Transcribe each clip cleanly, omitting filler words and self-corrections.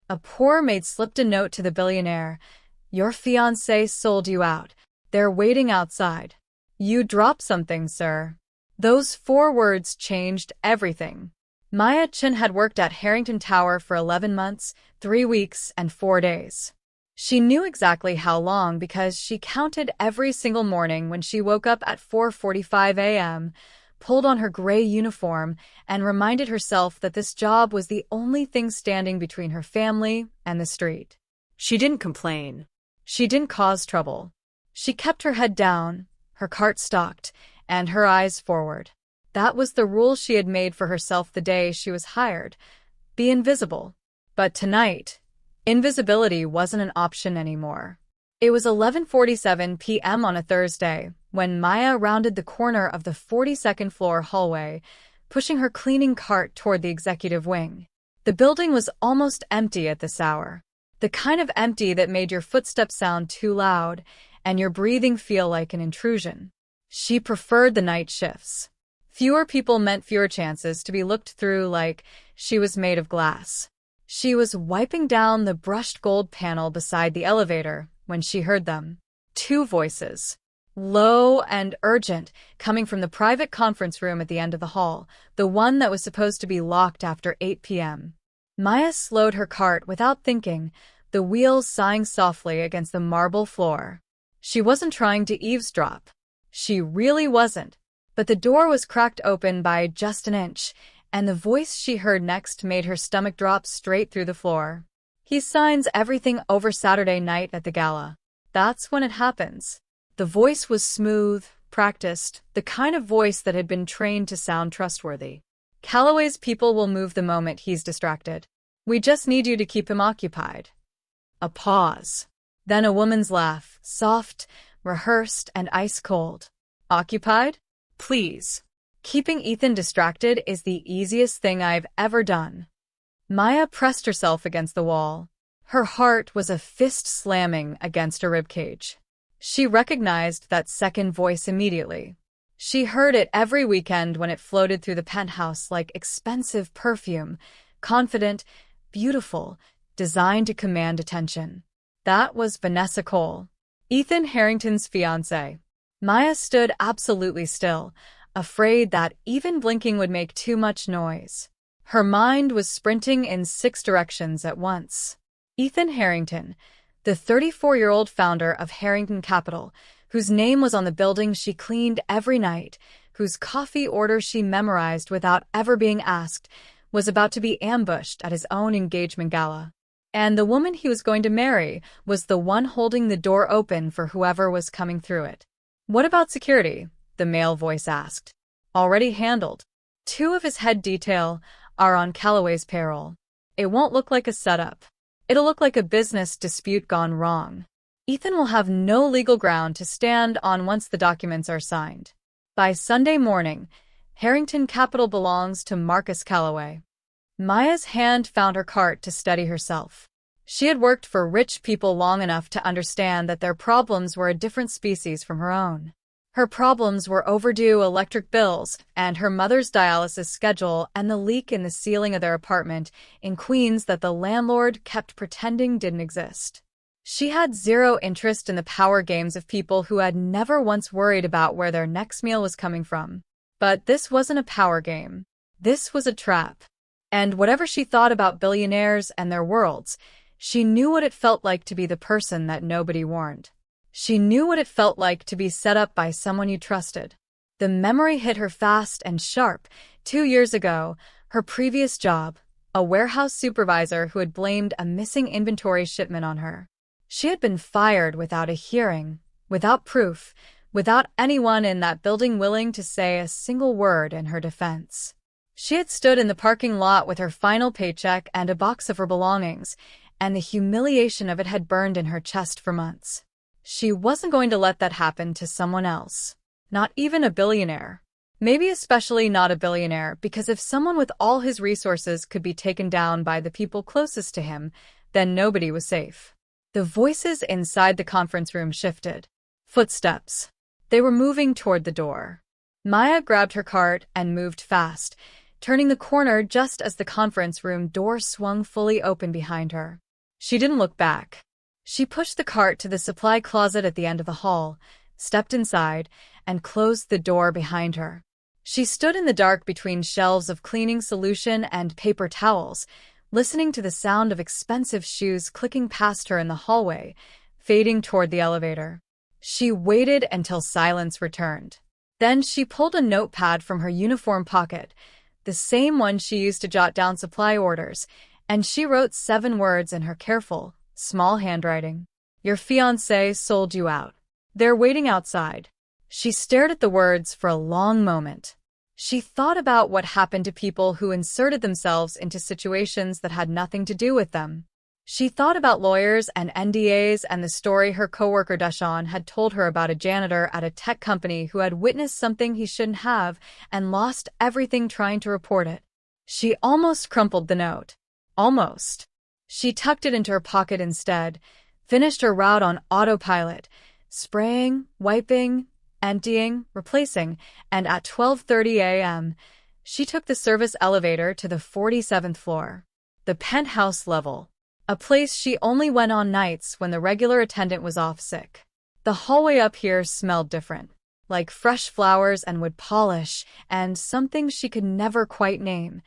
A poor maid slipped a note to the billionaire. Your fiancé sold you out. They're waiting outside. You dropped something, sir. Those 4 words changed everything. Maya Chin had worked at Harrington Tower for 11 months, 3 weeks, and 4 days. She knew exactly how long because she counted every single morning when she woke up at 4:45 a.m., pulled on her gray uniform, and reminded herself that this job was the only thing standing between her family and the street. She didn't complain. She didn't cause trouble. She kept her head down, her cart stocked, and her eyes forward. That was the rule she had made for herself the day she was hired. Be invisible. But tonight, invisibility wasn't an option anymore. It was 11:47 p.m. on a Thursday when Maya rounded the corner of the 42nd floor hallway, pushing her cleaning cart toward the executive wing. The building was almost empty at this hour. The kind of empty that made your footsteps sound too loud and your breathing feel like an intrusion. She preferred the night shifts. Fewer people meant fewer chances to be looked through like she was made of glass. She was wiping down the brushed gold panel beside the elevator when she heard them. 2 voices, low and urgent, coming from the private conference room at the end of the hall, the one that was supposed to be locked after 8 p.m. Maya slowed her cart without thinking, the wheels sighing softly against the marble floor. She wasn't trying to eavesdrop. She really wasn't. But the door was cracked open by just an inch, and the voice she heard next made her stomach drop straight through the floor. He signs everything over Saturday night at the gala. That's when it happens. The voice was smooth, practiced, the kind of voice that had been trained to sound trustworthy. Calloway's people will move the moment he's distracted. We just need you to keep him occupied. A pause. Then a woman's laugh, soft, rehearsed, and ice-cold. Occupied? Please. Keeping Ethan distracted is the easiest thing I've ever done. Maya pressed herself against the wall. Her heart was a fist slamming against her ribcage. She recognized that second voice immediately. She heard it every weekend when it floated through the penthouse like expensive perfume, confident, beautiful, designed to command attention. That was Vanessa Cole, Ethan Harrington's fiancée. Maya stood absolutely still, afraid that even blinking would make too much noise. Her mind was sprinting in 6 directions at once. Ethan Harrington, the 34-year-old founder of Harrington Capital, whose name was on the building she cleaned every night, whose coffee order she memorized without ever being asked, was about to be ambushed at his own engagement gala. And the woman he was going to marry was the one holding the door open for whoever was coming through it. What about security? The male voice asked. Already handled. 2 of his head detail are on Calloway's payroll. It won't look like a setup. It'll look like a business dispute gone wrong. Ethan will have no legal ground to stand on once the documents are signed. By Sunday morning, Harrington Capital belongs to Marcus Calloway. Maya's hand found her cart to steady herself. She had worked for rich people long enough to understand that their problems were a different species from her own. Her problems were overdue electric bills and her mother's dialysis schedule and the leak in the ceiling of their apartment in Queens that the landlord kept pretending didn't exist. She had zero interest in the power games of people who had never once worried about where their next meal was coming from. But this wasn't a power game. This was a trap. And whatever she thought about billionaires and their worlds, she knew what it felt like to be the person that nobody warned. She knew what it felt like to be set up by someone you trusted. The memory hit her fast and sharp. 2 years ago, her previous job, a warehouse supervisor who had blamed a missing inventory shipment on her. She had been fired without a hearing, without proof, without anyone in that building willing to say a single word in her defense. She had stood in the parking lot with her final paycheck and a box of her belongings, and the humiliation of it had burned in her chest for months. She wasn't going to let that happen to someone else. Not even a billionaire. Maybe especially not a billionaire, because if someone with all his resources could be taken down by the people closest to him, then nobody was safe. The voices inside the conference room shifted. Footsteps. They were moving toward the door. Maya grabbed her cart and moved fast, turning the corner just as the conference room door swung fully open behind her. She didn't look back. She pushed the cart to the supply closet at the end of the hall, stepped inside, and closed the door behind her. She stood in the dark between shelves of cleaning solution and paper towels, listening to the sound of expensive shoes clicking past her in the hallway, fading toward the elevator. She waited until silence returned. Then she pulled a notepad from her uniform pocket, the same one she used to jot down supply orders, and she wrote 7 words in her careful, small handwriting. Your fiancé sold you out. They're waiting outside. She stared at the words for a long moment. She thought about what happened to people who inserted themselves into situations that had nothing to do with them. She thought about lawyers and NDAs and the story her coworker Dashawn had told her about a janitor at a tech company who had witnessed something he shouldn't have and lost everything trying to report it. She almost crumpled the note. Almost. She tucked it into her pocket instead, finished her route on autopilot, spraying, wiping, emptying, replacing, and at 12:30 a.m., she took the service elevator to the 47th floor, the penthouse level, a place she only went on nights when the regular attendant was off sick. The hallway up here smelled different, like fresh flowers and wood polish, and something she could never quite name,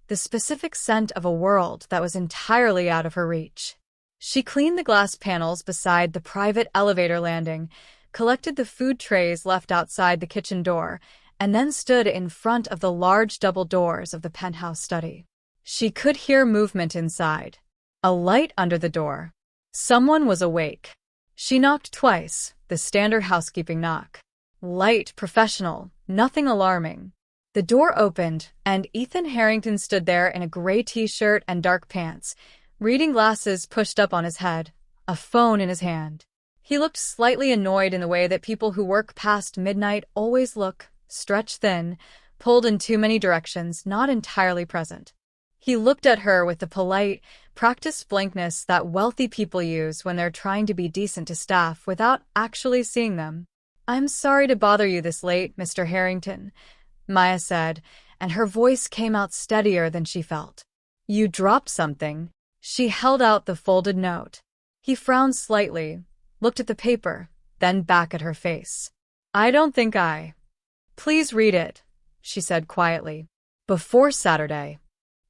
the specific scent of a world that was entirely out of her reach. She cleaned the glass panels beside the private elevator landing, collected the food trays left outside the kitchen door, and then stood in front of the large double doors of the penthouse study. She could hear movement inside. A light under the door. Someone was awake. She knocked twice, the standard housekeeping knock. Light, professional, nothing alarming. The door opened, and Ethan Harrington stood there in a gray t-shirt and dark pants, reading glasses pushed up on his head, a phone in his hand. He looked slightly annoyed in the way that people who work past midnight always look, stretched thin, pulled in too many directions, not entirely present. He looked at her with the polite, practiced blankness that wealthy people use when they're trying to be decent to staff without actually seeing them. I'm sorry to bother you this late, Mr. Harrington, Maya said, and her voice came out steadier than she felt. You dropped something. She held out the folded note. He frowned slightly, looked at the paper, then back at her face. I don't think I. Please read it, she said quietly. Before Saturday.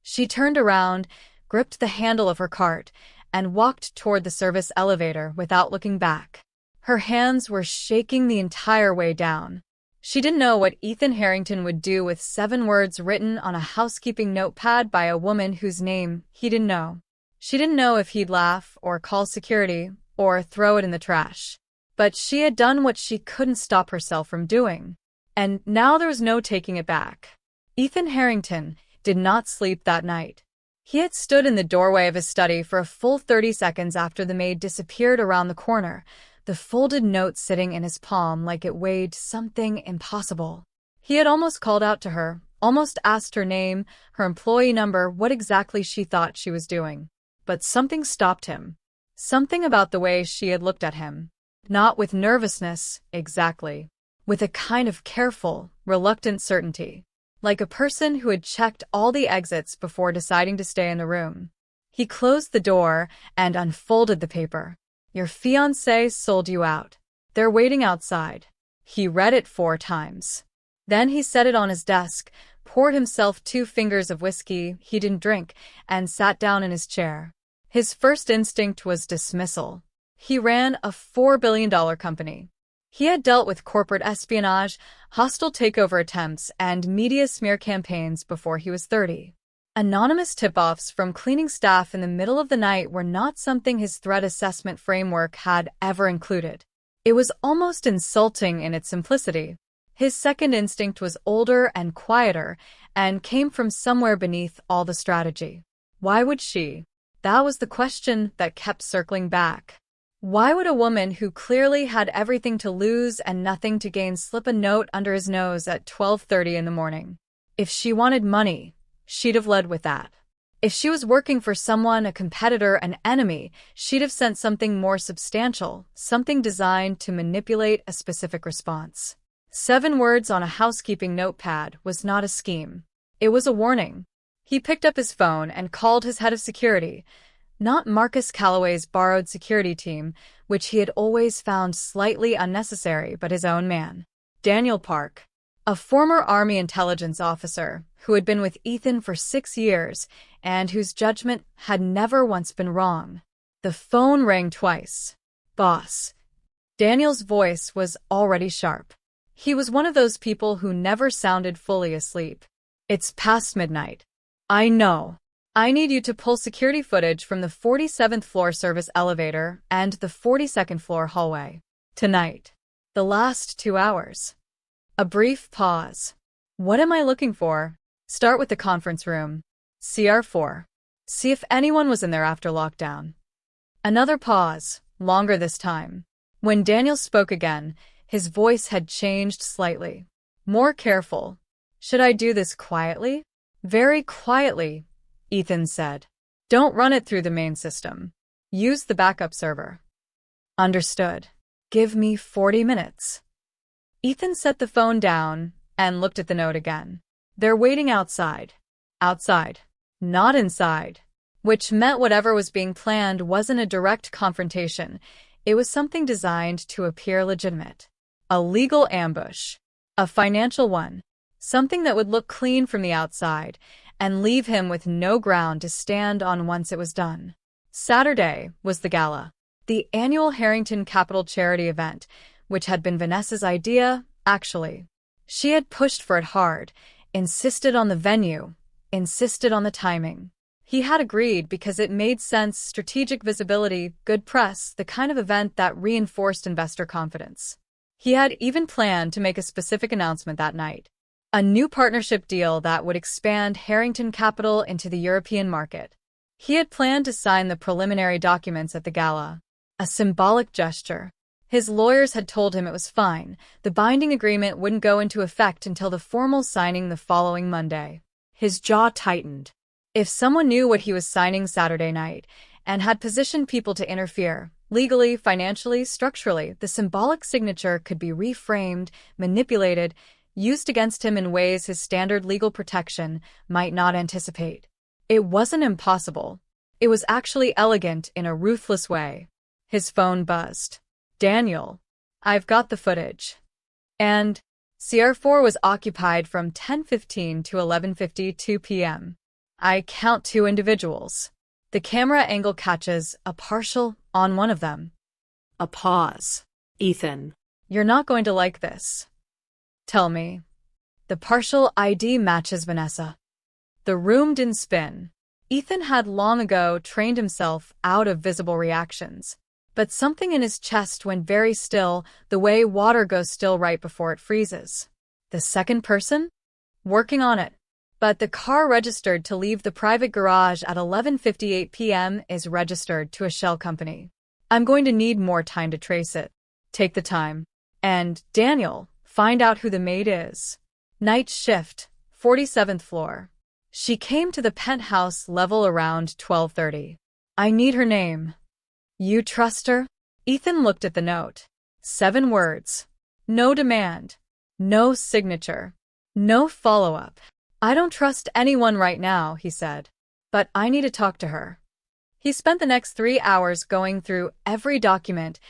She turned around, gripped the handle of her cart, and walked toward the service elevator without looking back. Her hands were shaking the entire way down. She didn't know what Ethan Harrington would do with 7 words written on a housekeeping notepad by a woman whose name he didn't know. She didn't know if he'd laugh or call security or throw it in the trash. But she had done what she couldn't stop herself from doing. And now there was no taking it back. Ethan Harrington did not sleep that night. He had stood in the doorway of his study for a full 30 seconds after the maid disappeared around the corner, the folded note sitting in his palm like it weighed something impossible. He had almost called out to her, almost asked her name, her employee number, what exactly she thought she was doing. But something stopped him. Something about the way she had looked at him. Not with nervousness, exactly. With a kind of careful, reluctant certainty. Like a person who had checked all the exits before deciding to stay in the room. He closed the door and unfolded the paper. Your fiancé sold you out. They're waiting outside. He read it 4 times. Then he set it on his desk, poured himself 2 fingers of whiskey he didn't drink, and sat down in his chair. His first instinct was dismissal. He ran a $4 billion company. He had dealt with corporate espionage, hostile takeover attempts, and media smear campaigns before he was 30. Anonymous tip-offs from cleaning staff in the middle of the night were not something his threat assessment framework had ever included. It was almost insulting in its simplicity. His second instinct was older and quieter, and came from somewhere beneath all the strategy. Why would she? That was the question that kept circling back. Why would a woman who clearly had everything to lose and nothing to gain slip a note under his nose at 12:30 in the morning? If she wanted money, she'd have led with that. If she was working for someone, a competitor, an enemy, she'd have sent something more substantial, something designed to manipulate a specific response. 7 words on a housekeeping notepad was not a scheme. It was a warning. He picked up his phone and called his head of security, not Marcus Calloway's borrowed security team, which he had always found slightly unnecessary, but his own man. Daniel Park, a former Army intelligence officer who had been with Ethan for 6 years and whose judgment had never once been wrong. The phone rang twice. "Boss." Daniel's voice was already sharp. He was one of those people who never sounded fully asleep. "It's past midnight. I know. I need you to pull security footage from the 47th floor service elevator and the 42nd floor hallway. Tonight. The last 2 hours." A brief pause. "What am I looking for?" "Start with the conference room. CR4. See if anyone was in there after lockdown." Another pause, longer this time. When Daniel spoke again, his voice had changed slightly. More careful. "Should I do this quietly?" "Very quietly," Ethan said. "Don't run it through the main system. Use the backup server." "Understood. Give me 40 minutes. Ethan set the phone down and looked at the note again. "They're waiting outside." Outside. Not inside. Which meant whatever was being planned wasn't a direct confrontation. It was something designed to appear legitimate. A legal ambush. A financial one. Something that would look clean from the outside and leave him with no ground to stand on once it was done. Saturday was the gala. The annual Harrington Capital charity event, which had been Vanessa's idea, actually. She had pushed for it hard, insisted on the venue, insisted on the timing. He had agreed because it made sense: strategic visibility, good press, the kind of event that reinforced investor confidence. He had even planned to make a specific announcement that night. A new partnership deal that would expand Harrington Capital into the European market. He had planned to sign the preliminary documents at the gala. A symbolic gesture. His lawyers had told him it was fine. The binding agreement wouldn't go into effect until the formal signing the following Monday. His jaw tightened. If someone knew what he was signing Saturday night and had positioned people to interfere, legally, financially, structurally, the symbolic signature could be reframed, manipulated, used against him in ways his standard legal protection might not anticipate. It wasn't impossible. It was actually elegant in a ruthless way. His phone buzzed. "Daniel, I've got the footage." And CR4 was occupied from 10:15 to 11:52 p.m. "I count 2 individuals. The camera angle catches a partial on one of them." A pause. Ethan. "You're not going to like this." "Tell me." The partial ID matches Vanessa. The room didn't spin. Ethan had long ago trained himself out of visible reactions. But something in his chest went very still, the way water goes still right before it freezes. The second person? Working on it. But the car registered to leave the private garage at 11:58 p.m. is registered to a shell company. I'm going to need more time to trace it. Take the time. And, Daniel, find out who the maid is. Night shift, 47th floor. She came to the penthouse level around 12:30. I need her name. You trust her? Ethan looked at the note. 7 words. No demand. No signature. No follow-up. I don't trust anyone right now, he said. But I need to talk to her. He spent the next 3 hours going through every document,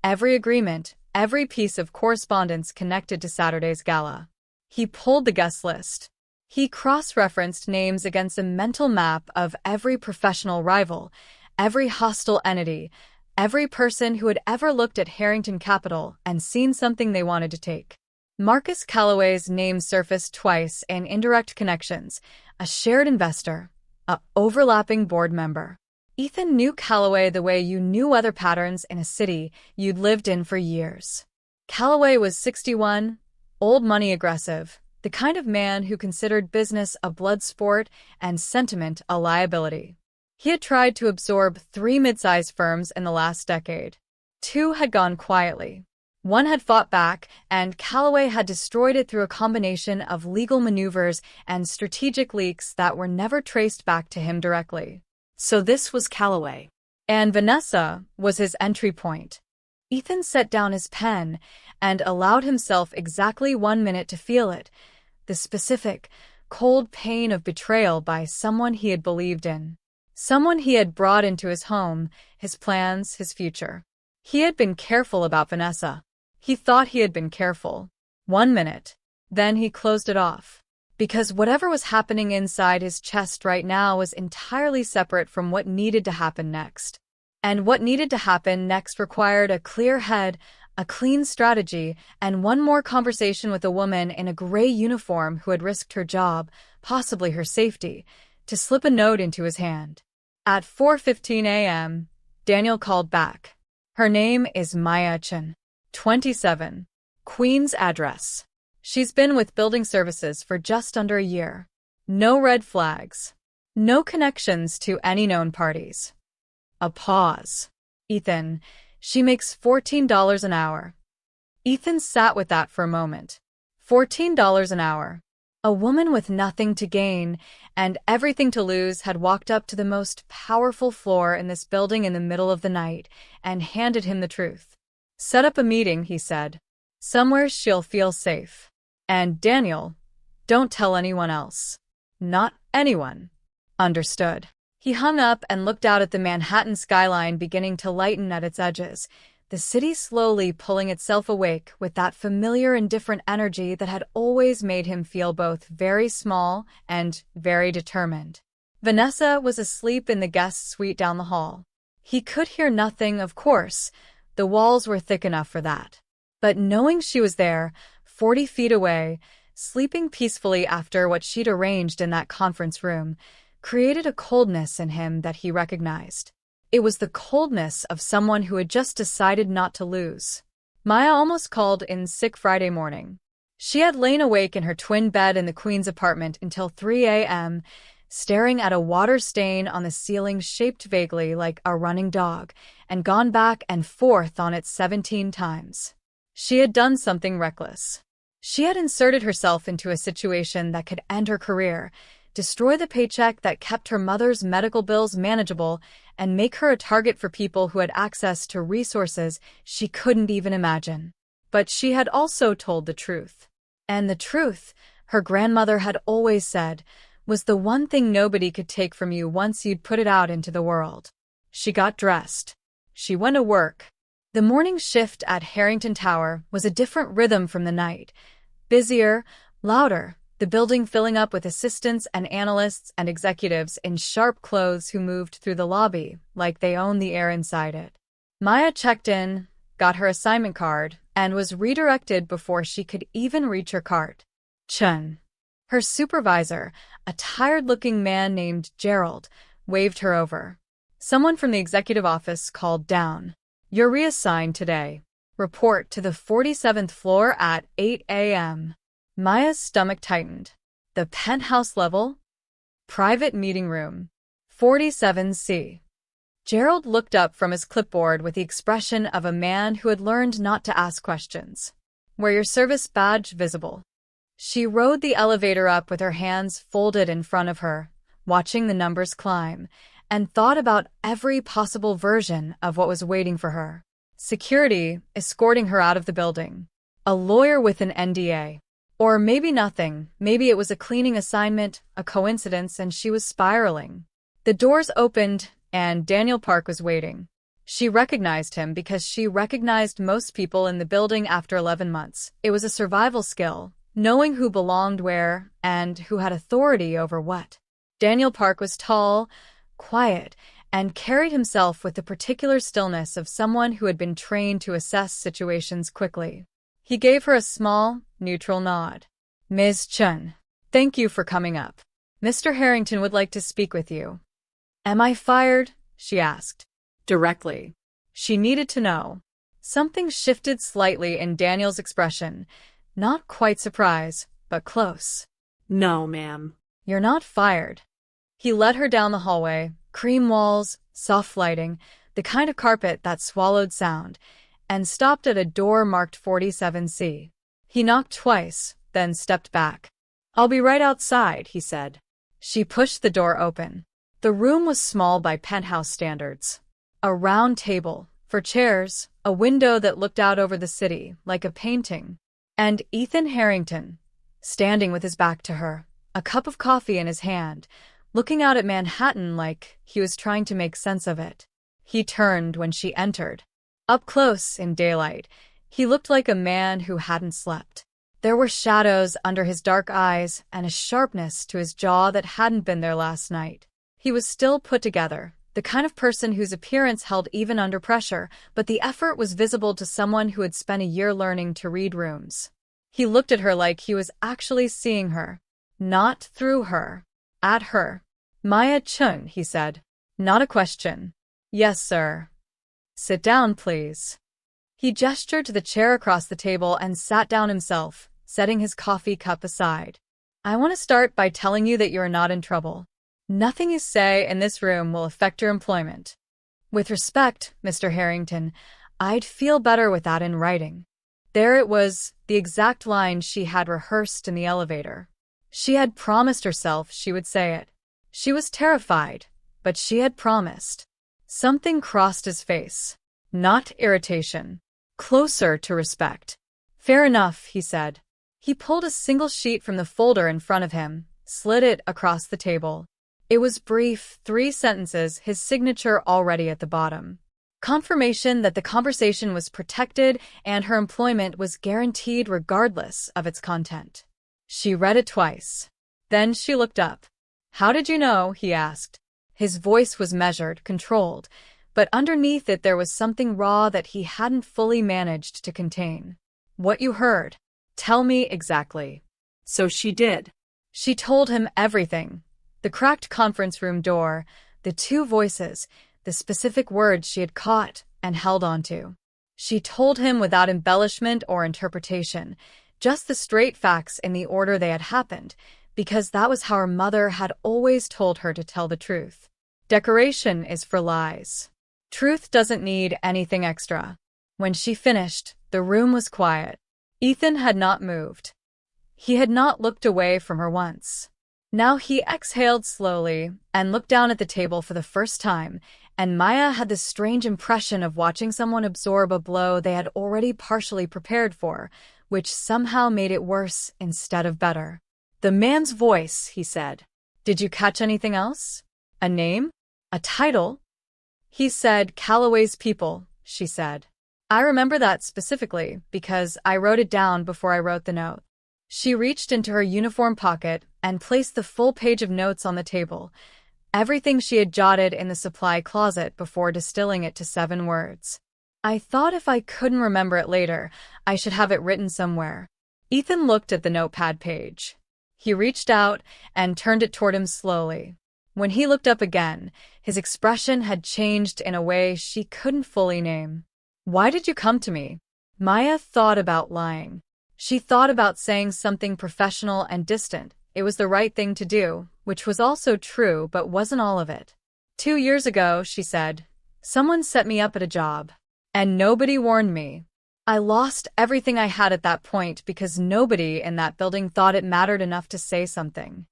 every agreement, every piece of correspondence connected to Saturday's gala. He pulled the guest list. He cross-referenced names against a mental map of every professional rival, every hostile entity, every person who had ever looked at Harrington Capital and seen something they wanted to take. Marcus Calloway's name surfaced twice in indirect connections: a shared investor, a overlapping board member. Ethan knew Calloway the way you knew weather patterns in a city you'd lived in for years. Calloway was 61, old money aggressive, the kind of man who considered business a blood sport and sentiment a liability. He had tried to absorb 3 mid-sized firms in the last decade. 2 had gone quietly. 1 had fought back, and Calloway had destroyed it through a combination of legal maneuvers and strategic leaks that were never traced back to him directly. So this was Calloway. And Vanessa was his entry point. Ethan set down his pen and allowed himself exactly 1 minute to feel it, the specific, cold pain of betrayal by someone he had believed in. Someone he had brought into his home, his plans, his future. He had been careful about Vanessa. He thought he had been careful. 1 minute. Then he closed it off. Because whatever was happening inside his chest right now was entirely separate from what needed to happen next. And what needed to happen next required a clear head, a clean strategy, and one more conversation with a woman in a gray uniform who had risked her job, possibly her safety, to slip a note into his hand. At 4:15 a.m., Daniel called back. Her name is Maya Chen, 27, Queen's address. She's been with building services for just under a year. No red flags. No connections to any known parties. A pause. Ethan, she makes $14 an hour. Ethan sat with that for a moment. $14 an hour. A woman with nothing to gain and everything to lose had walked up to the most powerful floor in this building in the middle of the night and handed him the truth. Set up a meeting, he said. Somewhere she'll feel safe. And Daniel, don't tell anyone else. Not anyone. Understood. He hung up and looked out at the Manhattan skyline beginning to lighten at its edges, the city slowly pulling itself awake with that familiar and different energy that had always made him feel both very small and very determined. Vanessa was asleep in the guest suite down the hall. He could hear nothing, of course. The walls were thick enough for that. But knowing she was there, 40 feet away, sleeping peacefully after what she'd arranged in that conference room, created a coldness in him that he recognized. It was the coldness of someone who had just decided not to lose. Maya almost called in sick Friday morning. She had lain awake in her twin bed in the Queen's apartment until 3 a.m., staring at a water stain on the ceiling shaped vaguely like a running dog, and gone back and forth on it 17 times. She had done something reckless. She had inserted herself into a situation that could end her career, destroy the paycheck that kept her mother's medical bills manageable, and make her a target for people who had access to resources she couldn't even imagine. But she had also told the truth. And the truth, her grandmother had always said, was the one thing nobody could take from you once you'd put it out into the world. She got dressed. She went to work. The morning shift at Harrington Tower was a different rhythm from the night. Busier, louder, the building filling up with assistants and analysts and executives in sharp clothes who moved through the lobby like they owned the air inside it. Maya checked in, got her assignment card, and was redirected before she could even reach her cart. Chun. Her supervisor, a tired-looking man named Gerald, waved her over. Someone from the executive office called down. You're reassigned today. Report to the 47th floor at 8 a.m. Maya's stomach tightened. The penthouse level? Private meeting room. 47C. Gerald looked up from his clipboard with the expression of a man who had learned not to ask questions. Wear your service badge visible. She rode the elevator up with her hands folded in front of her, watching the numbers climb, and thought about every possible version of what was waiting for her. Security escorting her out of the building. A lawyer with an NDA. Or maybe nothing. Maybe it was a cleaning assignment, a coincidence, and she was spiraling. The doors opened, and Daniel Park was waiting. She recognized him because she recognized most people in the building after 11 months. It was a survival skill, knowing who belonged where and who had authority over what. Daniel Park was tall, quiet, and carried himself with the particular stillness of someone who had been trained to assess situations quickly. He gave her a small, neutral nod. Ms. Chun, thank you for coming up. Mr. Harrington would like to speak with you. Am I fired? She asked. Directly. She needed to know. Something shifted slightly in Daniel's expression. Not quite surprise, but close. No, ma'am. You're not fired. He led her down the hallway, cream walls, soft lighting, the kind of carpet that swallowed sound, and stopped at a door marked 47C. He knocked twice, then stepped back. I'll be right outside, he said. She pushed the door open. The room was small by penthouse standards. A round table, for chairs, a window that looked out over the city, like a painting. And Ethan Harrington, standing with his back to her, a cup of coffee in his hand, looking out at Manhattan like he was trying to make sense of it. He turned when she entered. Up close, in daylight, he looked like a man who hadn't slept. There were shadows under his dark eyes and a sharpness to his jaw that hadn't been there last night. He was still put together, the kind of person whose appearance held even under pressure, but the effort was visible to someone who had spent a year learning to read rooms. He looked at her like he was actually seeing her. Not through her. At her. Maya Chun, he said. Not a question. Yes, sir. Sit down, please. He gestured to the chair across the table and sat down himself, setting his coffee cup aside. I want to start by telling you that you are not in trouble. Nothing you say in this room will affect your employment. With respect, Mr. Harrington, I'd feel better with that in writing. There it was, the exact line she had rehearsed in the elevator. She had promised herself she would say it. She was terrified, but she had promised. Something crossed his face. Not irritation. Closer to respect. Fair enough, he said. He pulled a single sheet from the folder in front of him, slid it across the table. It was brief, 3 sentences, his signature already at the bottom. Confirmation that the conversation was protected and her employment was guaranteed regardless of its content. She read it twice. Then she looked up. How did you know? He asked. His voice was measured, controlled, but underneath it there was something raw that he hadn't fully managed to contain. What you heard. Tell me exactly. So she did. She told him everything. The cracked conference room door, the 2 voices, the specific words she had caught and held onto. She told him without embellishment or interpretation, just the straight facts in the order they had happened, because that was how her mother had always told her to tell the truth. Decoration is for lies. Truth doesn't need anything extra. When she finished, the room was quiet. Ethan had not moved. He had not looked away from her once. Now he exhaled slowly and looked down at the table for the first time, and Maya had this strange impression of watching someone absorb a blow they had already partially prepared for, which somehow made it worse instead of better. The man's voice, he said. Did you catch anything else? A name? A title? He said, Calloway's People, she said. I remember that specifically because I wrote it down before I wrote the note. She reached into her uniform pocket and placed the full page of notes on the table, everything she had jotted in the supply closet before distilling it to 7 words. I thought if I couldn't remember it later, I should have it written somewhere. Ethan looked at the notepad page. He reached out and turned it toward him slowly. When he looked up again, his expression had changed in a way she couldn't fully name. Why did you come to me? Maya thought about lying. She thought about saying something professional and distant. It was the right thing to do, which was also true but wasn't all of it. 2 years ago, she said, someone set me up at a job. And nobody warned me. I lost everything I had at that point because nobody in that building thought it mattered enough to say something.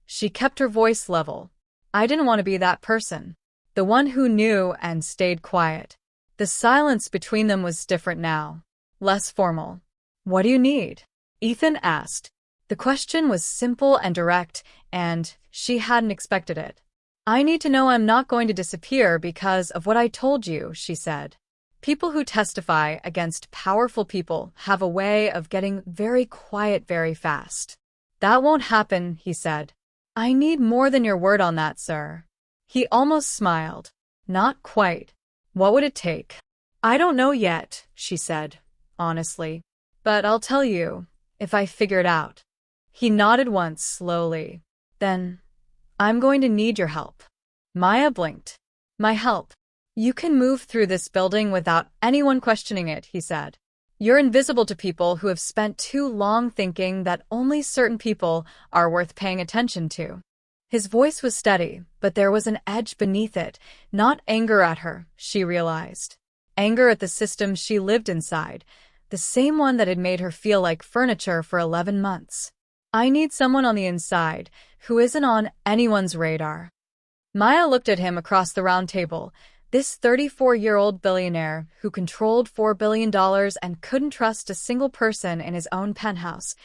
She kept her voice level. I didn't want to be that person. The one who knew and stayed quiet. The silence between them was different now. Less formal. What do you need? Ethan asked. The question was simple and direct, and she hadn't expected it. I need to know I'm not going to disappear because of what I told you, she said. People who testify against powerful people have a way of getting very quiet very fast. That won't happen, he said. I need more than your word on that, sir. He almost smiled. Not quite. What would it take? I don't know yet, she said, honestly. But I'll tell you, if I figure it out. He nodded once slowly. Then, I'm going to need your help. Maya blinked. My help? You can move through this building without anyone questioning it, he said. You're invisible to people who have spent too long thinking that only certain people are worth paying attention to. His voice was steady, but there was an edge beneath it, not anger at her, she realized. Anger at the system she lived inside, the same one that had made her feel like furniture for 11 months. I need someone on the inside who isn't on anyone's radar. Maya looked at him across the round table, this 34-year-old billionaire who controlled $4 billion and couldn't trust a single person in his own penthouse,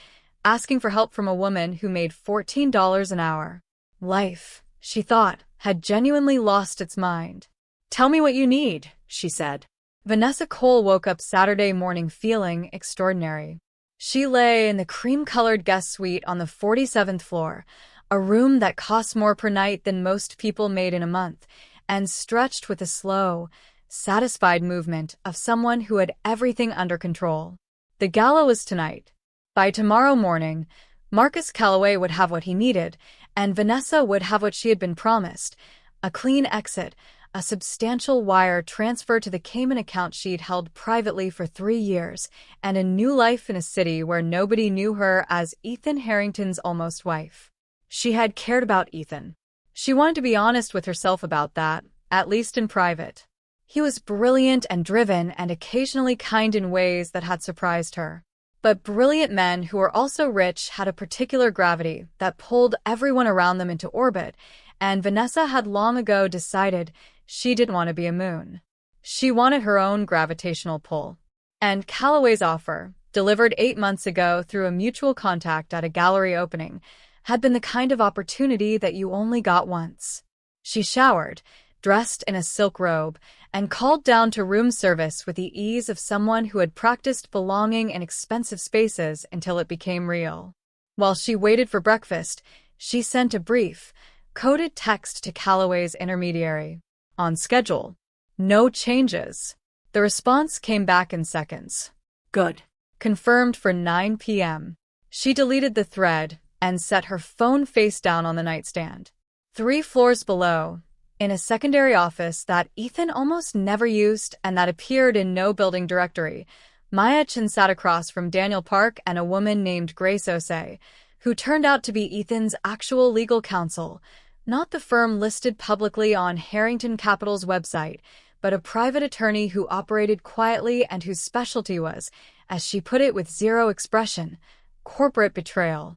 asking for help from a woman who made $14 an hour. Life, she thought, had genuinely lost its mind. "Tell me what you need," she said. Vanessa Cole woke up Saturday morning feeling extraordinary. She lay in the cream-colored guest suite on the 47th floor, a room that cost more per night than most people made in a month, and stretched with the slow, satisfied movement of someone who had everything under control. The gala was tonight. By tomorrow morning, Marcus Calloway would have what he needed, and Vanessa would have what she had been promised: a clean exit, a substantial wire transfer to the Cayman account she'd held privately for 3 years, and a new life in a city where nobody knew her as Ethan Harrington's almost wife. She had cared about Ethan. She wanted to be honest with herself about that, at least in private. He was brilliant and driven and occasionally kind in ways that had surprised her. But brilliant men who were also rich had a particular gravity that pulled everyone around them into orbit, and Vanessa had long ago decided she didn't want to be a moon. She wanted her own gravitational pull. And Calloway's offer, delivered 8 months ago through a mutual contact at a gallery opening, had been the kind of opportunity that you only got once. She showered, dressed in a silk robe, and called down to room service with the ease of someone who had practiced belonging in expensive spaces until it became real. While she waited for breakfast, she sent a brief, coded text to Calloway's intermediary. On schedule. No changes. The response came back in seconds. Good. Confirmed for 9 p.m. She deleted the thread and set her phone face down on the nightstand. 3 floors below, in a secondary office that Ethan almost never used and that appeared in no building directory, Maya Chen sat across from Daniel Park and a woman named Grace Osei, who turned out to be Ethan's actual legal counsel, not the firm listed publicly on Harrington Capital's website, but a private attorney who operated quietly and whose specialty was, as she put it with zero expression, corporate betrayal.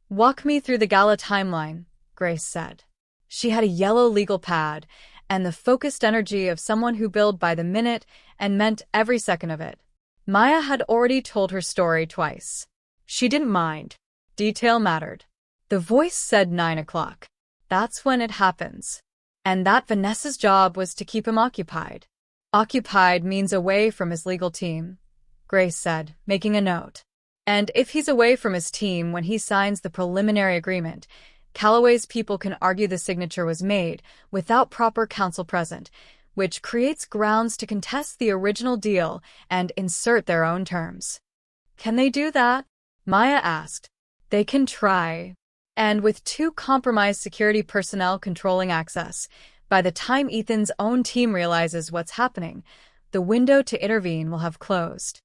"Walk me through the gala timeline," Grace said. She had a yellow legal pad and the focused energy of someone who billed by the minute and meant every second of it. Maya had already told her story twice. She didn't mind. Detail mattered. The voice said 9 o'clock. That's when it happens. And that Vanessa's job was to keep him occupied. Occupied means away from his legal team, Grace said, making a note. And if he's away from his team when he signs the preliminary agreement, Calloway's people can argue the signature was made without proper counsel present, which creates grounds to contest the original deal and insert their own terms. Can they do that? Maya asked. They can try. And with 2 compromised security personnel controlling access, by the time Ethan's own team realizes what's happening, the window to intervene will have closed.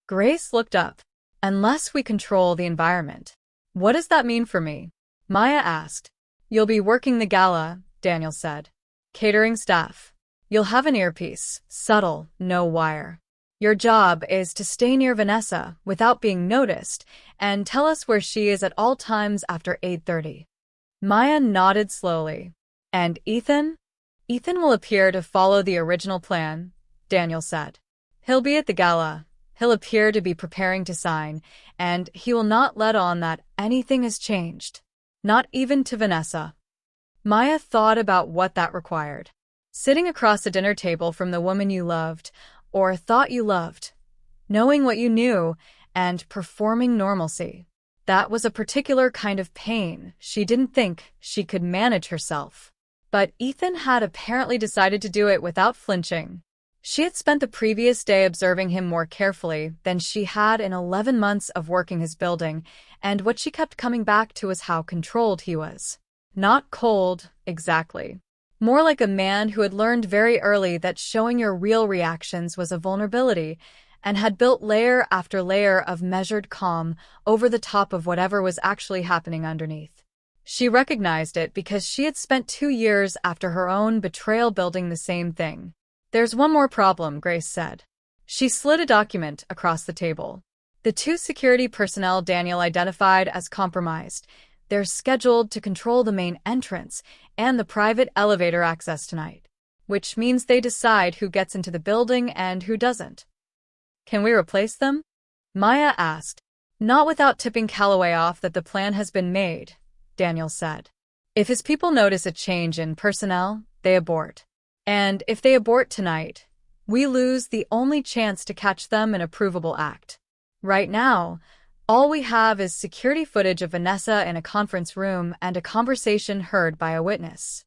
Grace looked up. Unless we control the environment. What does that mean for me? Maya asked. You'll be working the gala, Daniel said. Catering staff. You'll have an earpiece, subtle, no wire. Your job is to stay near Vanessa without being noticed and tell us where she is at all times after 8:30. Maya nodded slowly. And Ethan? Ethan will appear to follow the original plan, Daniel said. He'll be at the gala. He'll appear to be preparing to sign, and he will not let on that anything has changed. Not even to Vanessa. Maya thought about what that required. Sitting across a dinner table from the woman you loved, or thought you loved, knowing what you knew, and performing normalcy. That was a particular kind of pain. She didn't think she could manage herself. But Ethan had apparently decided to do it without flinching. She had spent the previous day observing him more carefully than she had in 11 months of working his building, and what she kept coming back to was how controlled he was. Not cold, exactly. More like a man who had learned very early that showing your real reactions was a vulnerability, and had built layer after layer of measured calm over the top of whatever was actually happening underneath. She recognized it because she had spent 2 years after her own betrayal building the same thing. There's one more problem, Grace said. She slid a document across the table. The 2 security personnel Daniel identified as compromised. They're scheduled to control the main entrance and the private elevator access tonight, which means they decide who gets into the building and who doesn't. Can we replace them? Maya asked. Not without tipping Calloway off that the plan has been made, Daniel said. If his people notice a change in personnel, they abort. And if they abort tonight, we lose the only chance to catch them in a provable act. Right now, all we have is security footage of Vanessa in a conference room and a conversation heard by a witness.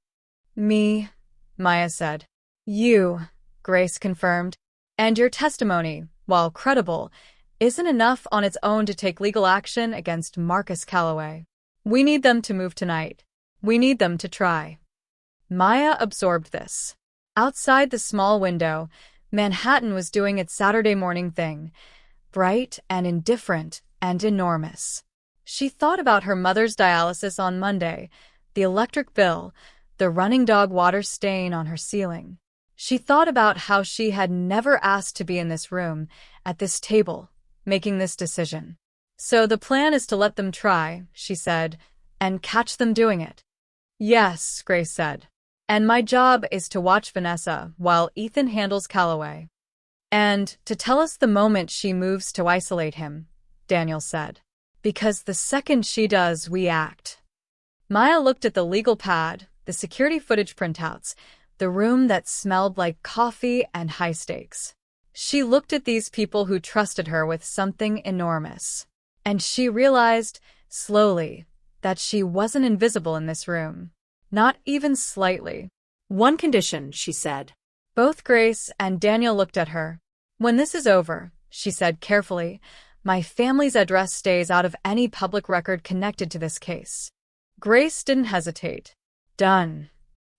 Me, Maya said. You, Grace confirmed. And your testimony, while credible, isn't enough on its own to take legal action against Marcus Calloway. We need them to move tonight. We need them to try. Maya absorbed this. Outside the small window, Manhattan was doing its Saturday morning thing, bright and indifferent and enormous. She thought about her mother's dialysis on Monday, the electric bill, the running dog water stain on her ceiling. She thought about how she had never asked to be in this room, at this table, making this decision. So the plan is to let them try, she said, and catch them doing it. Yes, Grace said. And my job is to watch Vanessa while Ethan handles Calloway. And to tell us the moment she moves to isolate him, Daniel said. Because the second she does, we act. Maya looked at the legal pad, the security footage printouts, the room that smelled like coffee and high stakes. She looked at these people who trusted her with something enormous. And she realized, slowly, that she wasn't invisible in this room. Not even slightly. One condition, she said. Both Grace and Daniel looked at her. When this is over, she said carefully, my family's address stays out of any public record connected to this case. Grace didn't hesitate. Done.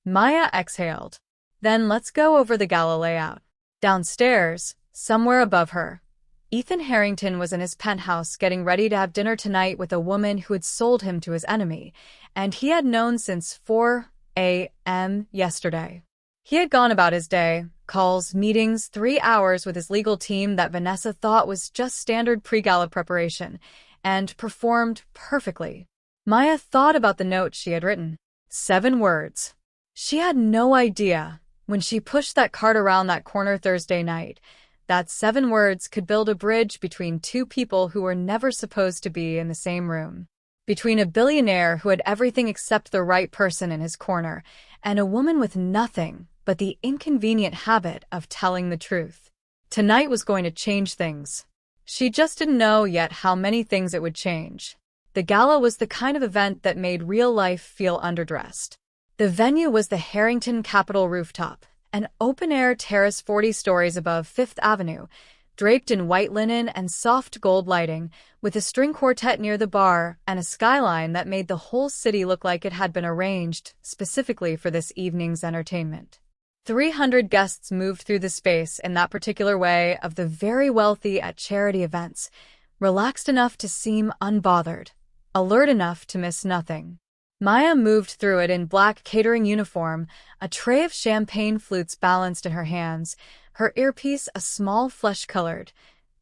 Maya exhaled. Then let's go over the gala layout. Downstairs, somewhere above her, Ethan Harrington was in his penthouse getting ready to have dinner tonight with a woman who had sold him to his enemy, and he had known since 4 a.m. yesterday. He had gone about his day, calls, meetings, 3 hours with his legal team that Vanessa thought was just standard pre-gala preparation, and performed perfectly. Maya thought about the note she had written. 7 words. She had no idea, when she pushed that cart around that corner Thursday night, that 7 words could build a bridge between 2 people who were never supposed to be in the same room. Between a billionaire who had everything except the right person in his corner, and a woman with nothing but the inconvenient habit of telling the truth. Tonight was going to change things. She just didn't know yet how many things it would change. The gala was the kind of event that made real life feel underdressed. The venue was the Harrington Capitol rooftop, an open-air terrace 40 stories above Fifth Avenue, draped in white linen and soft gold lighting, with a string quartet near the bar and a skyline that made the whole city look like it had been arranged specifically for this evening's entertainment. 300 guests moved through the space in that particular way of the very wealthy at charity events, relaxed enough to seem unbothered, alert enough to miss nothing. Maya moved through it in black catering uniform, a tray of champagne flutes balanced in her hands, her earpiece a small flesh-colored,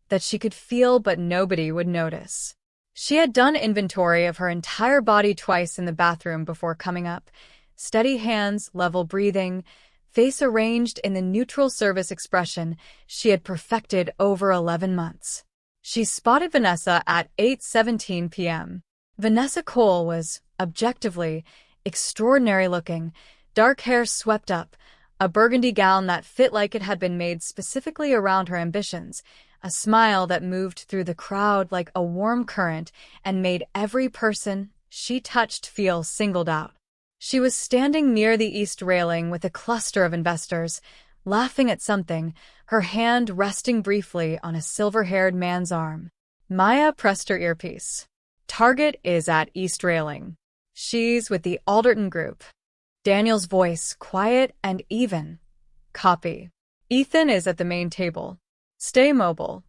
that she could feel but nobody would notice. She had done inventory of her entire body twice in the bathroom before coming up. Steady hands, level breathing, face arranged in the neutral service expression she had perfected over 11 months. She spotted Vanessa at 8:17 p.m. Vanessa Cole was, objectively, extraordinary looking, dark hair swept up, a burgundy gown that fit like it had been made specifically around her ambitions, a smile that moved through the crowd like a warm current and made every person she touched feel singled out. She was standing near the east railing with a cluster of investors, laughing at something, her hand resting briefly on a silver-haired man's arm. Maya pressed her earpiece. Target is at east railing. She's with the Alderton Group. Daniel's voice, quiet and even. Copy. Ethan is at the main table. Stay mobile.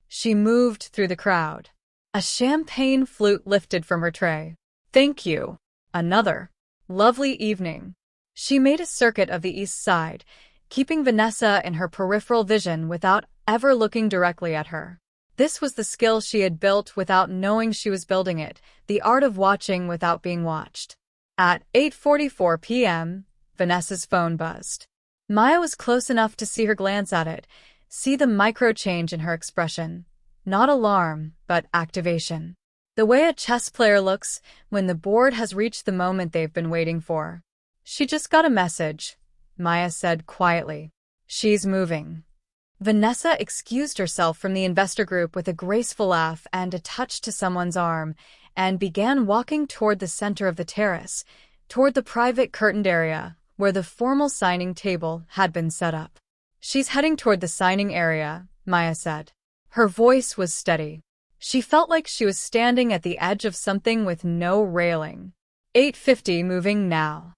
She moved through the crowd. A champagne flute lifted from her tray. Thank you. Another. Lovely evening. She made a circuit of the east side, keeping Vanessa in her peripheral vision without ever looking directly at her. This was the skill she had built without knowing she was building it, the art of watching without being watched. At 8:44 p.m., Vanessa's phone buzzed. Maya was close enough to see her glance at it, see the micro change in her expression. Not alarm, but activation. The way a chess player looks when the board has reached the moment they've been waiting for. She just got a message, Maya said quietly. She's moving. Vanessa excused herself from the investor group with a graceful laugh and a touch to someone's arm, and began walking toward the center of the terrace, toward the private curtained area where the formal signing table had been set up. She's heading toward the signing area, Maya said. Her voice was steady. She felt like she was standing at the edge of something with no railing. 8:50 moving now.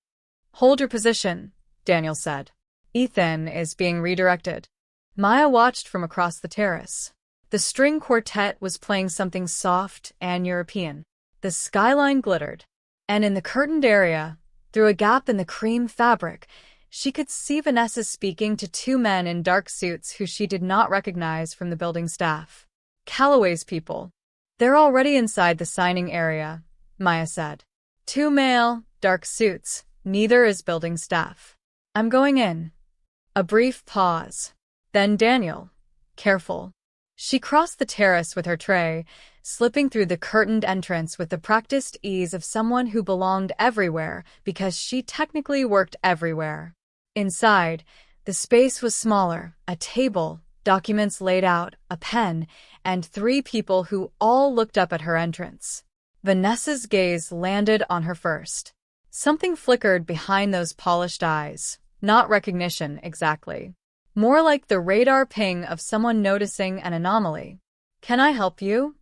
Hold your position, Daniel said. Ethan is being redirected. Maya watched from across the terrace. The string quartet was playing something soft and European. The skyline glittered, and in the curtained area, through a gap in the cream fabric, she could see Vanessa speaking to two men in dark suits who she did not recognize from the building staff. Callaway's people. They're already inside the signing area, Maya said. Two male, dark suits, neither is building staff. I'm going in. A brief pause. Then Daniel. Careful. She crossed the terrace with her tray, slipping through the curtained entrance with the practiced ease of someone who belonged everywhere because she technically worked everywhere. Inside, the space was smaller, a table, documents laid out, a pen, and three people who all looked up at her entrance. Vanessa's gaze landed on her first. Something flickered behind those polished eyes. Not recognition, exactly. More like the radar ping of someone noticing an anomaly. Can I help you?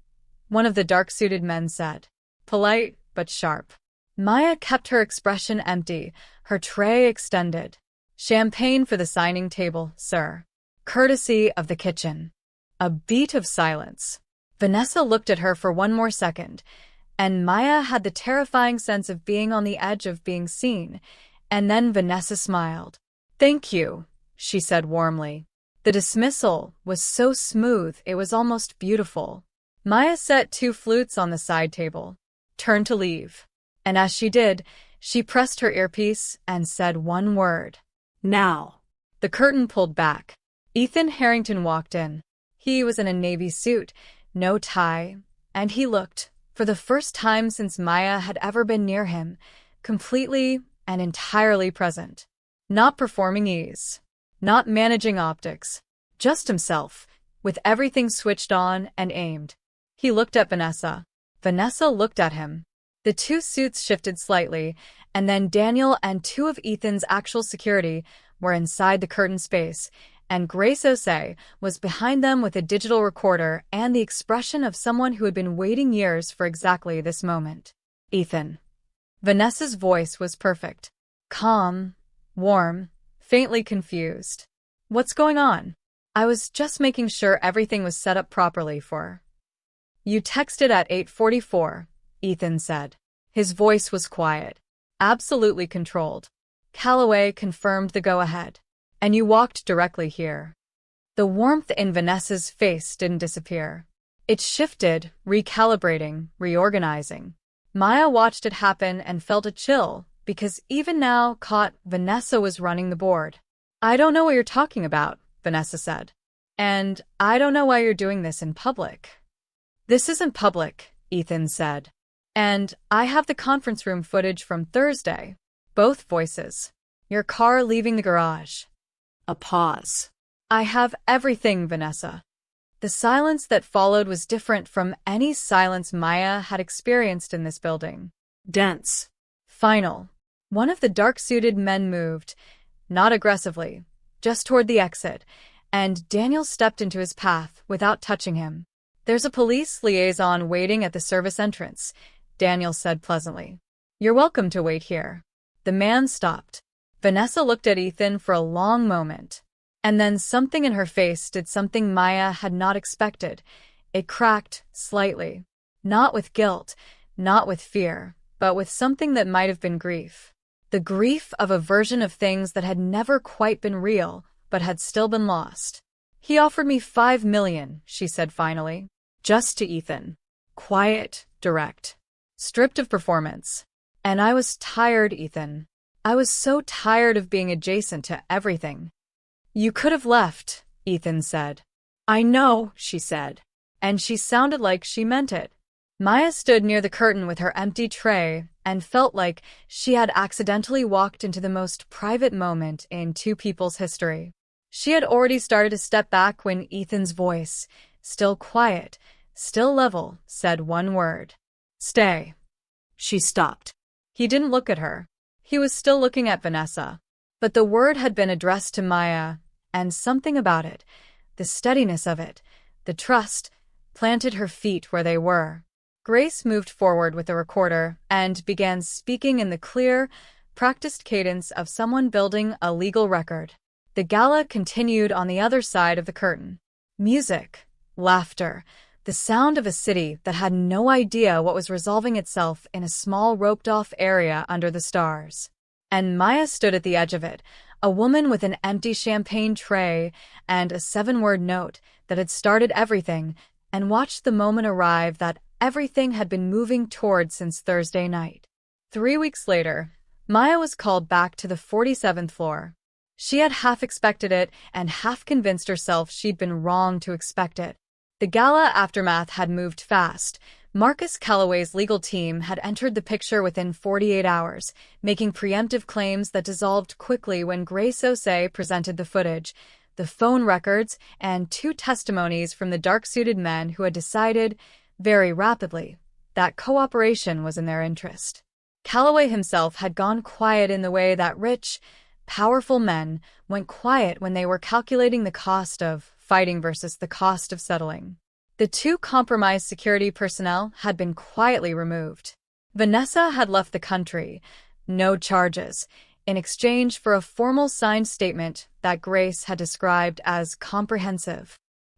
One of the dark-suited men said. Polite, but sharp. Maya kept her expression empty, her tray extended. Champagne for the signing table, sir. Courtesy of the kitchen. A beat of silence. Vanessa looked at her for one more second, and Maya had the terrifying sense of being on the edge of being seen, and then Vanessa smiled. Thank you, she said warmly. The dismissal was so smooth it was almost beautiful. Maya set two flutes on the side table, turned to leave, and as she did, she pressed her earpiece and said one word. Now. The curtain pulled back. Ethan Harrington walked in. He was in a navy suit, no tie, and he looked, for the first time since Maya had ever been near him, completely and entirely present. Not performing ease. Not managing optics. Just himself, with everything switched on and aimed. He looked at Vanessa. Vanessa looked at him. The two suits shifted slightly, and then Daniel and two of Ethan's actual security were inside the curtain space, and Grace Osei was behind them with a digital recorder and the expression of someone who had been waiting years for exactly this moment. Ethan. Vanessa's voice was perfect. Calm, warm, faintly confused. What's going on? I was just making sure everything was set up properly for. You texted at 8:44, Ethan said. His voice was quiet, absolutely controlled. Callaway confirmed the go-ahead. And you walked directly here. The warmth in Vanessa's face didn't disappear. It shifted, recalibrating, reorganizing. Maya watched it happen and felt a chill, because even now, caught, Vanessa was running the board. I don't know what you're talking about, Vanessa said. And I don't know why you're doing this in public. This isn't public, Ethan said. And I have the conference room footage from Thursday. Both voices. Your car leaving the garage. A pause. I have everything, Vanessa. The silence that followed was different from any silence Maya had experienced in this building. Dense. Final. One of the dark-suited men moved, not aggressively, just toward the exit, and Daniel stepped into his path without touching him. There's a police liaison waiting at the service entrance, Daniel said pleasantly. You're welcome to wait here. The man stopped. Vanessa looked at Ethan for a long moment, and then something in her face did something Maya had not expected. It cracked slightly. Not with guilt, not with fear, but with something that might have been grief. The grief of a version of things that had never quite been real, but had still been lost. He offered me $5 million, she said finally. Just to Ethan. Quiet, direct. Stripped of performance. And I was tired, Ethan. I was so tired of being adjacent to everything. You could have left, Ethan said. I know, she said. and she sounded like she meant it. Maya stood near the curtain with her empty tray and felt like she had accidentally walked into the most private moment in two people's history. She had already started to step back when Ethan's voice, still quiet, still level, said one word. Stay. She stopped. He didn't look at her. He was still looking at Vanessa. But the word had been addressed to Maya, and something about it, the steadiness of it, the trust, planted her feet where they were. Grace moved forward with the recorder and began speaking in the clear, practiced cadence of someone building a legal record. The gala continued on the other side of the curtain. Music, laughter, the sound of a city that had no idea what was resolving itself in a small roped-off area under the stars. And Maya stood at the edge of it, a woman with an empty champagne tray and a 7-word note that had started everything, and watched the moment arrive that everything had been moving toward since Thursday night. 3 weeks later, Maya was called back to the 47th floor. She had half expected it and half convinced herself she'd been wrong to expect it. The gala aftermath had moved fast. Marcus Calloway's legal team had entered the picture within 48 hours, making preemptive claims that dissolved quickly when Grace Osei presented the footage, the phone records, and 2 testimonies from the dark-suited men who had decided, very rapidly, that cooperation was in their interest. Calloway himself had gone quiet in the way that rich, powerful men went quiet when they were calculating the cost of fighting versus the cost of settling. The 2 compromised security personnel had been quietly removed. Vanessa had left the country, no charges, in exchange for a formal signed statement that Grace had described as comprehensive.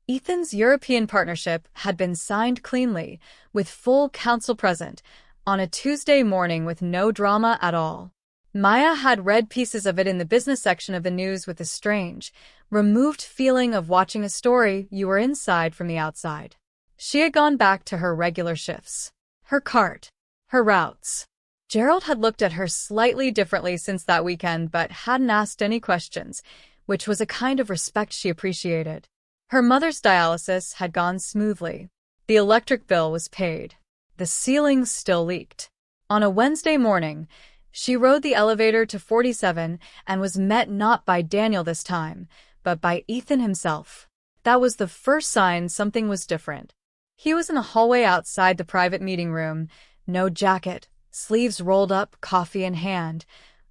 Ethan's European partnership had been signed cleanly, with full counsel present, on a Tuesday morning with no drama at all. Maya had read pieces of it in the business section of the news with a strange, removed feeling of watching a story you were inside from the outside. She had gone back to her regular shifts, her cart, her routes. Gerald had looked at her slightly differently since that weekend but hadn't asked any questions, which was a kind of respect she appreciated. Her mother's dialysis had gone smoothly. The electric bill was paid. The ceiling still leaked. On a Wednesday morning, she rode the elevator to 47 and was met not by Daniel this time, but by Ethan himself. That was the first sign something was different. He was in the hallway outside the private meeting room, no jacket, sleeves rolled up, coffee in hand,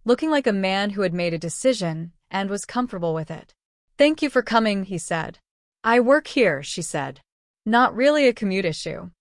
looking like a man who had made a decision and was comfortable with it. "Thank you for coming," he said. "I work here," she said. "Not really a commute issue."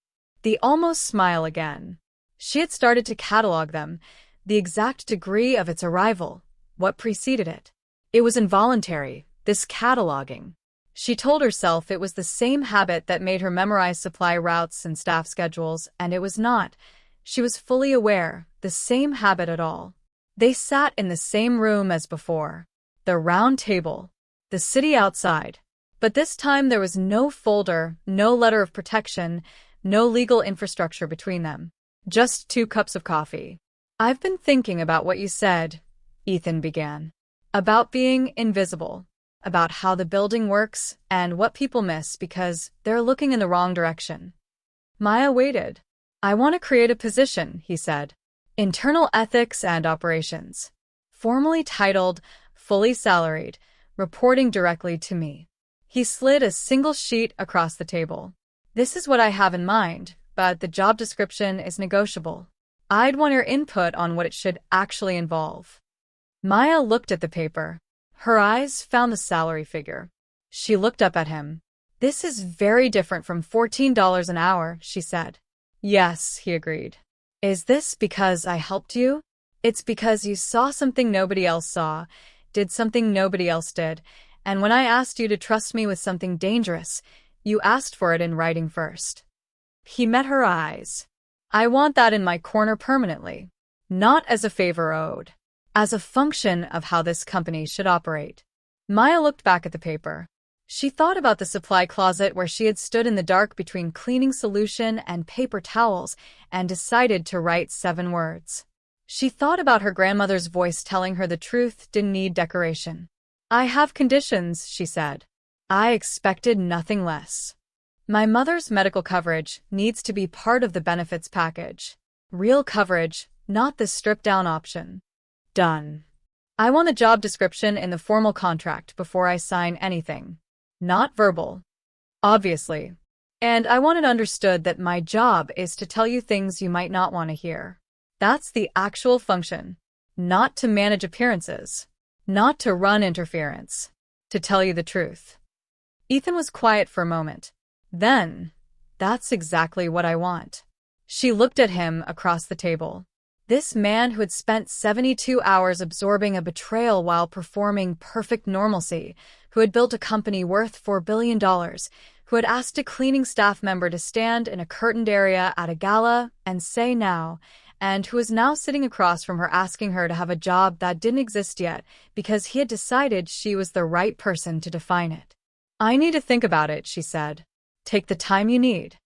The almost smile again. She had started to catalog them, the exact degree of its arrival, what preceded it. It was involuntary, this cataloging. She told herself it was the same habit that made her memorize supply routes and staff schedules, and it was not. She was fully aware, the same habit at all. They sat in the same room as before. The round table. The city outside. But this time there was no folder, no letter of protection, no legal infrastructure between them. Just 2 cups of coffee. "I've been thinking about what you said," Ethan began. "About being invisible. About how the building works and what people miss because they're looking in the wrong direction." Maya waited. "I want to create a position," he said. "Internal ethics and operations. Formally titled, fully salaried, reporting directly to me." He slid a single sheet across the table. "This is what I have in mind, but the job description is negotiable. I'd want your input on what it should actually involve." Maya looked at the paper. Her eyes found the salary figure. She looked up at him. "This is very different from $14 an hour," she said. "Yes," he agreed. "Is this because I helped you?" "It's because you saw something nobody else saw, did something nobody else did, and when I asked you to trust me with something dangerous, you asked for it in writing first." He met her eyes. "I want that in my corner permanently. Not as a favor owed. As a function of how this company should operate." Maya looked back at the paper. She thought about the supply closet where she had stood in the dark between cleaning solution and paper towels and decided to write 7 words. She thought about her grandmother's voice telling her the truth didn't need decoration. "I have conditions," she said. "I expected nothing less." My mother's medical coverage needs to be part of the benefits package. Real coverage, not this stripped-down option. Done. I want the job description in the formal contract before I sign anything. Not verbal. Obviously. And I want it understood that my job is to tell you things you might not want to hear. That's the actual function. Not to manage appearances. Not to run interference. To tell you the truth. Ethan was quiet for a moment. Then, that's exactly what I want. She looked at him across the table. This man who had spent 72 hours absorbing a betrayal while performing perfect normalcy, who had built a company worth $4 billion, who had asked a cleaning staff member to stand in a curtained area at a gala and say now, and who was now sitting across from her asking her to have a job that didn't exist yet because he had decided she was the right person to define it. I need to think about it, she said. Take the time you need.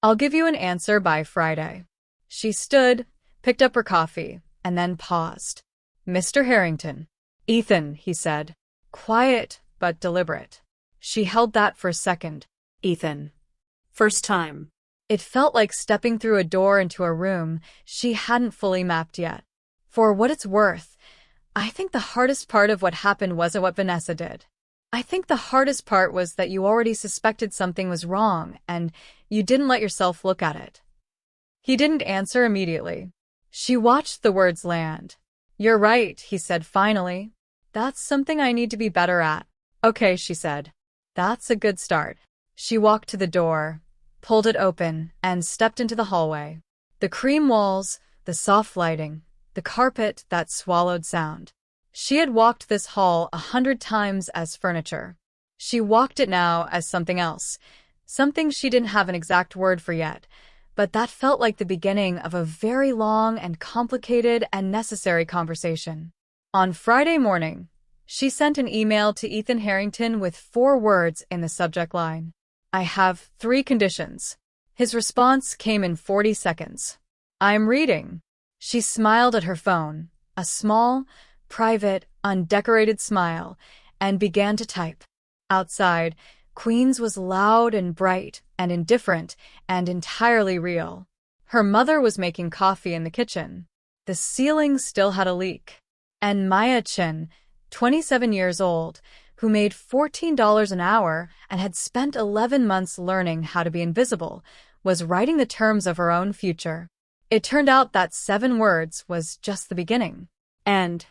I'll give you an answer by Friday. She stood, picked up her coffee, and then paused. Mr. Harrington. Ethan, he said. Quiet, but deliberate. She held that for a second. Ethan. First time. It felt like stepping through a door into a room she hadn't fully mapped yet. For what it's worth, I think the hardest part of what happened wasn't what Vanessa did. I think the hardest part was that you already suspected something was wrong and you didn't let yourself look at it. He didn't answer immediately. She watched the words land. You're right, he said finally. That's something I need to be better at. Okay, she said. That's a good start. She walked to the door, pulled it open, and stepped into the hallway. The cream walls, the soft lighting, the carpet that swallowed sound. She had walked this hall 100 times as furniture. She walked it now as something else, something she didn't have an exact word for yet, but that felt like the beginning of a very long and complicated and necessary conversation. On Friday morning, she sent an email to Ethan Harrington with 4 words in the subject line. I have 3 conditions. His response came in 40 seconds. I'm reading. She smiled at her phone, a small, private, undecorated smile, and began to type. Outside, Queens was loud and bright and indifferent and entirely real. Her mother was making coffee in the kitchen. The ceiling still had a leak. And Maya Chin, 27 years old, who made $14 an hour and had spent 11 months learning how to be invisible, was writing the terms of her own future. It turned out that 7 words was just the beginning. And